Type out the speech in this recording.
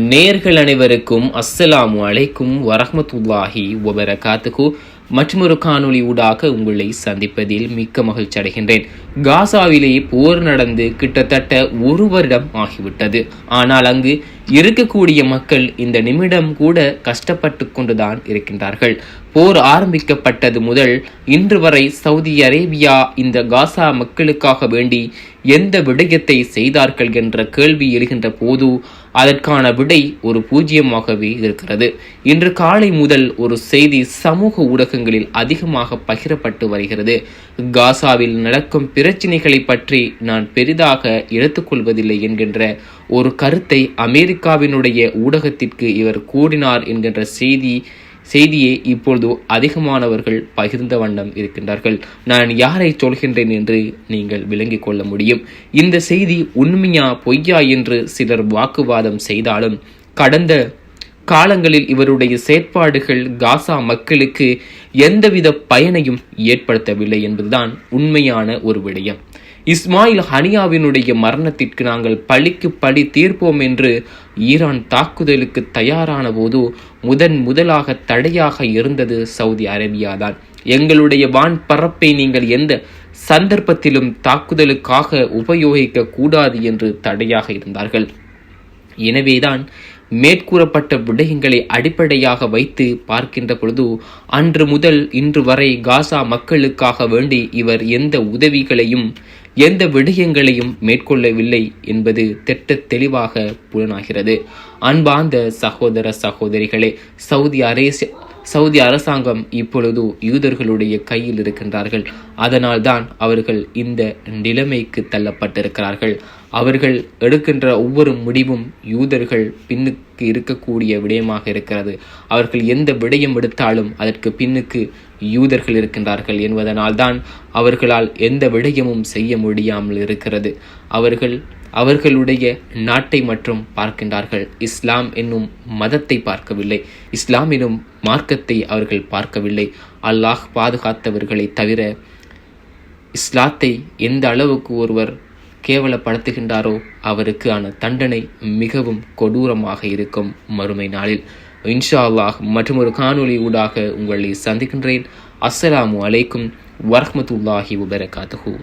நேர்கள் அனைவருக்கும் அஸ்ஸலாமு அலைக்கும் வரஹ்மத்துல்லாஹி வபரகாத்துஹு. மற்றொரு காணொளி ஊடாக உங்களை சந்திப்பதில் மிக்க மகிழ்ச்சி அடைகின்றேன். காசாவிலே போர் நடந்து கிட்டத்தட்ட 1 வருடம் ஆகிவிட்டது. ஆனால் அங்கு இருக்கக்கூடிய மக்கள் இந்த நிமிடம் கூட கஷ்டப்பட்டு கொண்டுதான் இருக்கின்றார்கள். போர் ஆரம்பிக்கப்பட்டது முதல் இன்று வரை சவுதி அரேபியா இந்த காசா மக்களுக்காக வேண்டி எந்த விடயத்தை செய்தார்கள் என்ற கேள்வி எழுகின்ற போது அதற்கான விடை ஒரு பூஜ்ஜியமாகவே இருக்கிறது. இன்று காலை முதல் ஒரு செய்தி சமூக ஊடகங்களில் அதிகமாக பகிரப்பட்டு வருகிறது. காசாவில் நடக்கும் பிரச்சினைகளை பற்றி நான் பெரிதாக எடுத்துக்கொள்வதில்லை என்கின்ற ஒரு கருத்தை அமெரிக்காவினுடைய ஊடகத்திற்கு இவர் கூறினார் என்கின்ற செய்தியை இப்பொழுது அதிகமானவர்கள் பகிர்ந்த வண்ணம் இருக்கின்றார்கள். நான் யாரை சொல்கின்றேன் என்று நீங்கள் விளங்கிக் கொள்ள முடியும். இந்த செய்தி உண்மையா பொய்யா என்று சிலர் வாக்குவாதம் செய்தாலும் கடந்த காலங்களில் இவருடைய செயற்பாடுகள் காசா மக்களுக்கு எந்தவித பயனையும் ஏற்படுத்தவில்லை என்பதுதான் உண்மையான ஒரு விடயம். இஸ்மாயில் ஹனியாவினுடைய மரணத்திற்கு நாங்கள் பழிக்கு பழி தீர்ப்போம் என்று ஈரான் தாக்குதலுக்கு தயாரான போது முதலாக தடையாக இருந்தது சவுதி அரேபியா தான். எங்களுடைய வான் பரப்பை நீங்கள் எந்த சந்தர்ப்பத்திலும் தாக்குதலுக்காக உபயோகிக்க கூடாது என்று தடையாக இருந்தார்கள். எனவேதான் மேற்கூறப்பட்ட விடயங்களை அடிப்படையாக வைத்து பார்க்கின்ற பொழுது அன்று முதல் இன்று வரை காசா மக்களுக்காக வேண்டி இவர் எந்த உதவிகளையும் எந்த விடயங்களையும் மேற்கொள்ளவில்லை என்பது திட்ட தெளிவாக புலனாகிறது. அன்பார்ந்த சகோதர சகோதரிகளே, சவுதி அரசாங்கம் இப்பொழுது யூதர்களுடைய கையில் இருக்கின்றார்கள். அதனால் தான் அவர்கள் இந்த நிலைமைக்கு தள்ளப்பட்டிருக்கிறார்கள். அவர்கள் எடுக்கின்ற ஒவ்வொரு முடிவும் யூதர்கள் பின்னுக்கு இருக்கக்கூடிய விடயமாக இருக்கிறது. அவர்கள் எந்த விடயம் எடுத்தாலும் அதற்கு பின்னுக்கு யூதர்கள் இருக்கின்றார்கள் என்பதனால் தான் அவர்களால் எந்த விடயமும் செய்ய முடியாமல் இருக்கிறது. அவர்களுடைய நாட்டை மற்றும் பார்க்கின்றார்கள். இஸ்லாம் என்னும் மதத்தை பார்க்கவில்லை, இஸ்லாம் என்னும் மார்க்கத்தை அவர்கள் பார்க்கவில்லை. அல்லாஹ் பாதுகாத்தவர்களை தவிர இஸ்லாத்தை எந்த அளவுக்கு ஒருவர் கேவலப்படுத்துகின்றாரோ அவருக்கான தண்டனை மிகவும் கொடூரமாக இருக்கும் மறுமை நாளில். இன்ஷா அல்லாஹ் மற்றொரு காணொளி ஊடாக உங்களை சந்திக்கின்றேன். அஸ்ஸலாமு அலைக்கும் வரஹ்மத்துல்லாஹி வபரகாத்துஹு.